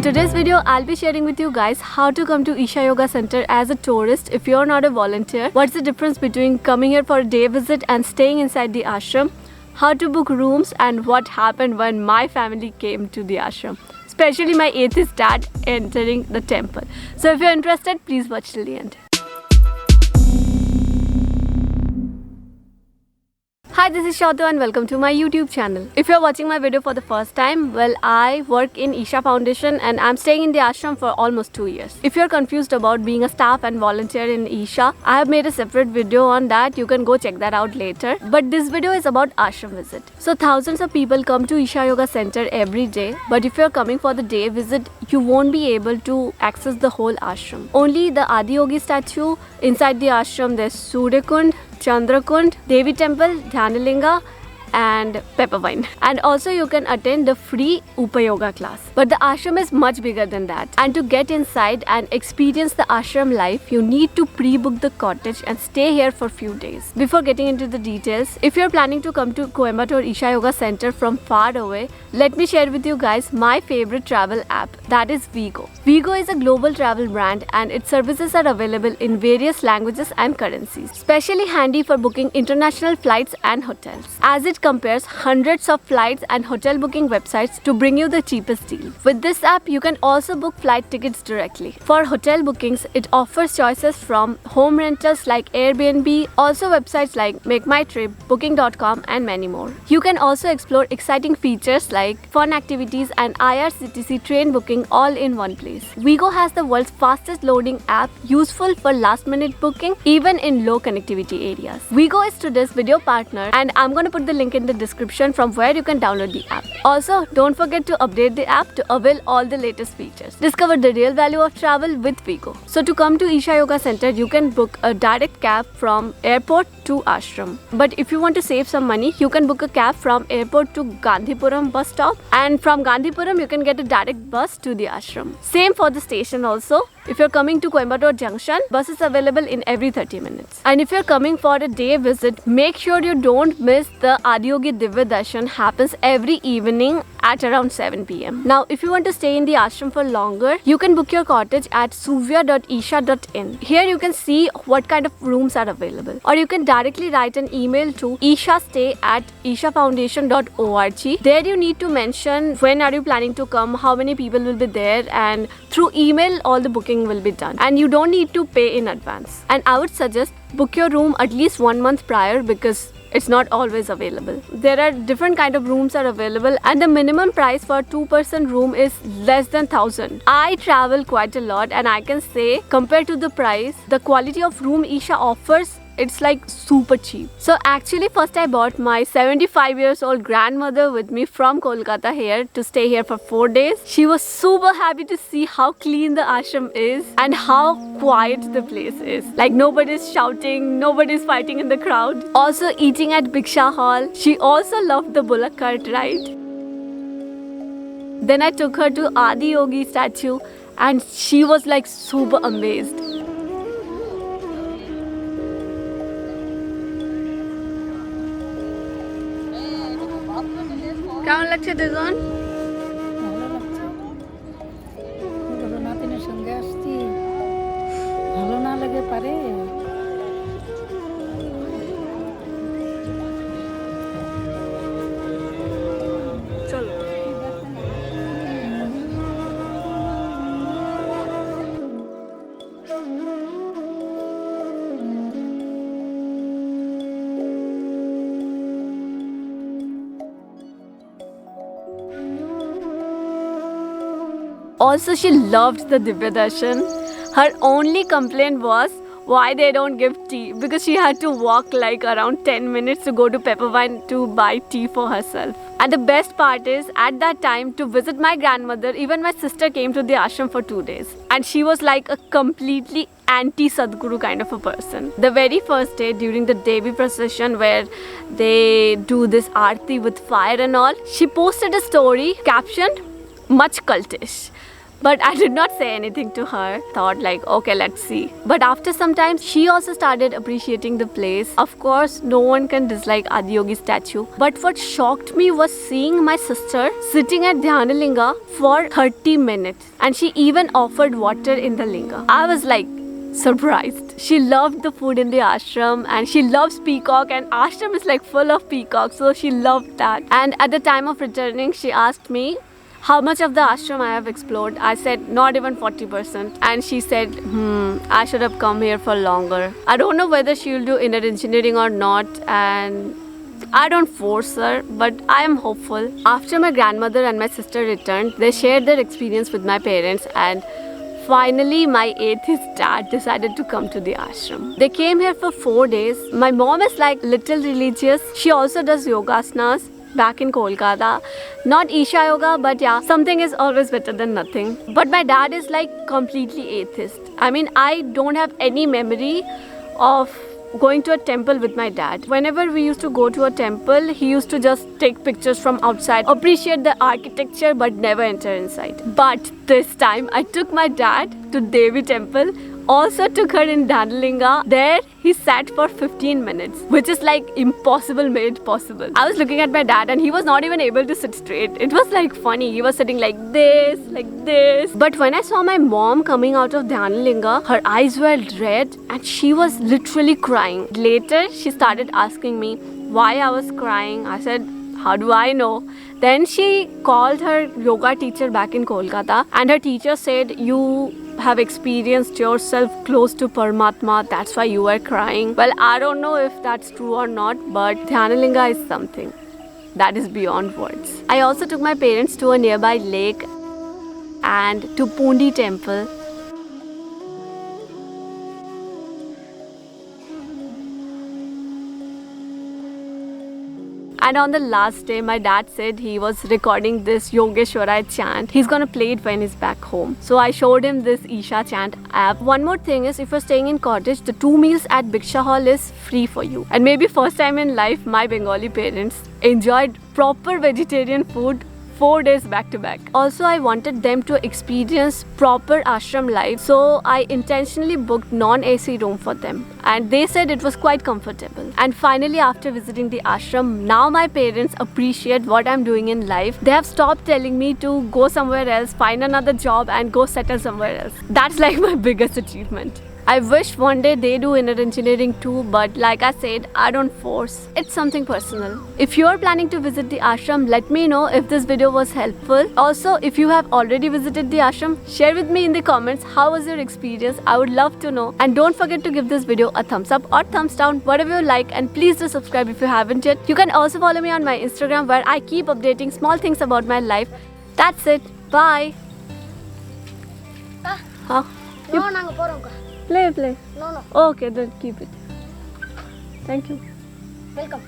In today's video, I'll be sharing with you guys how to come to Isha Yoga Center as a tourist if you're not a volunteer. What's the difference between coming here for a day visit and staying inside the ashram? How to book rooms and what happened when my family came to the ashram. Especially my atheist dad entering the temple. So if you're interested, please watch till the end. Hi, this is Shato and welcome to my YouTube channel. If you're watching my video for the first time, well, I work in Isha Foundation and I'm staying in the ashram for almost 2 years. If you're confused about being a staff and volunteer in Isha, I have made a separate video on that. You can go check that out later. But this video is about ashram visit. So thousands of people come to Isha Yoga Center every day. But if you're coming for the day visit, you won't be able to access the whole ashram. Only the Adiyogi statue inside the ashram. There's Suryakund, Chandrakund, Devi Temple, Dhanalinga and Pepper Vine. And also you can attend the free Upayoga class. But the ashram is much bigger than that. And to get inside and experience the ashram life, you need to pre-book the cottage and stay here for few days. Before getting into the details, if you're planning to come to Coimbatore Isha Yoga Center from far away, let me share with you guys my favorite travel app, that is Vigo. Vigo is a global travel brand and its services are available in various languages and currencies. Specially handy for booking international flights and hotels, as it compares hundreds of flights and hotel booking websites to bring you the cheapest deal. With this app, you can also book flight tickets directly. For hotel bookings, it offers choices from home rentals like Airbnb, also websites like Make My Trip, Booking.com and many more. You can also explore exciting features like fun activities and IRCTC train booking all in one place. Vigo has the world's fastest loading app, useful for last-minute booking even in low connectivity areas. Vigo is today's video partner and I'm going to put the link in the description from where you can download the app. Also, don't forget to update the app to avail all the latest features. Discover the real value of travel with Vigo. So to come to Isha Yoga Center, you can book a direct cab from airport to ashram. But if you want to save some money, you can book a cab from airport to Gandhipuram bus stop, and from Gandhipuram you can get a direct bus to the ashram. Same for the station also. If you're coming to Coimbatore Junction, bus is available in every 30 minutes. And if you're coming for a day visit, make sure you don't miss the Adiyogi Divya Darshan, happens every evening at around 7 p.m. Now, if you want to stay in the ashram for longer, you can book your cottage at suvya.isha.in. Here you can see what kind of rooms are available. Or you can directly write an email to ishastay@ishafoundation.org. There you need to mention when are you planning to come, how many people will be there, and through email all the booking will be done. And you don't need to pay in advance. And I would suggest book your room at least 1 month prior because it's not always available. There are different kind of rooms are available and the minimum price for a 2-person room is less than 1,000. I travel quite a lot and I can say compared to the price, the quality of room Isha offers, it's like super cheap. So actually first I bought my 75 years old grandmother with me from Kolkata here to stay here for 4 days. She was super happy to see how clean the ashram is and how quiet the place is. Like nobody's shouting, nobody's fighting in the crowd. Also eating at Bhiksha Hall. She also loved the bullock cart ride. Then I took her to Adiyogi statue and she was like super amazed. কেমন লাগছে দুজন? ভালো লাগছে। বড় নাতিনের সঙ্গে আসছি, ভালো না লাগে পারে? চলো। Also, she loved the Divya Darshan. Her only complaint was why they don't give tea, because she had to walk like around 10 minutes to go to Pepper Vine to buy tea for herself. And the best part is, at that time, to visit my grandmother, even my sister came to the ashram for 2 days. And she was like a completely anti-Sadhguru kind of a person. The very first day during the Devi procession where they do this aarti with fire and all, she posted a story captioned, "Much cultish." But I did not say anything to her. Thought like, okay, let's see. But after some time, she also started appreciating the place. Of course, no one can dislike Adiyogi statue. But what shocked me was seeing my sister sitting at Dhyanalinga for 30 minutes. And she even offered water in the linga. I was like, surprised. She loved the food in the ashram and she loves peacock, and ashram is like full of peacocks, so she loved that. And at the time of returning, she asked me how much of the ashram I have explored. I said not even 40%, and she said, I should have come here for longer. I don't know whether she will do inner engineering or not, and I don't force her, but I am hopeful. After my grandmother and my sister returned, they shared their experience with my parents, and finally, my atheist dad decided to come to the ashram. They came here for 4 days. My mom is like little religious. She also does yogasanas back in Kolkata. Not Isha Yoga, but yeah, something is always better than nothing. But my dad is like completely atheist. I mean, I don't have any memory of going to a temple with my dad. Whenever we used to go to a temple, he used to just take pictures from outside, appreciate the architecture, but never enter inside. But this time, I took my dad to Devi temple, also took her in Dhanalinga. There, he sat for 15 minutes, which is like impossible made possible. I was looking at my dad and he was not even able to sit straight. It was like funny. He was sitting like this, like this. But when I saw my mom coming out of Dhanalinga, her eyes were red and she was literally crying. Later, she started asking me why I was crying. I said, how do I know? Then she called her yoga teacher back in Kolkata, and her teacher said, you have experienced yourself close to Paramatma, that's why you are crying. Well, I don't know if that's true or not, but Dhyanalinga is something that is beyond words. I also took my parents to a nearby lake and to Pundi temple. And on the last day, my dad said he was recording this Yogeshwarai chant. He's gonna play it when he's back home. So I showed him this Isha chant app. One more thing is, if you're staying in cottage, the 2 meals at Bhiksha Hall is free for you. And maybe first time in life, my Bengali parents enjoyed proper vegetarian food 4 days back to back. Also, I wanted them to experience proper ashram life, so I intentionally booked non-AC room for them, and they said it was quite comfortable. And finally, after visiting the ashram, now my parents appreciate what I'm doing in life. They have stopped telling me to go somewhere else, find another job and go settle somewhere else. That's like my biggest achievement. I wish one day they do inner engineering too, but like I said, I don't force. It's something personal. If you're planning to visit the ashram, let me know if this video was helpful. Also, if you have already visited the ashram, share with me in the comments how was your experience. I would love to know. And don't forget to give this video a thumbs up or thumbs down, whatever you like, and please do subscribe if you haven't yet. You can also follow me on my Instagram, where I keep updating small things about my life. That's it. Bye. Play. No. Okay, then keep it. Thank you. Welcome.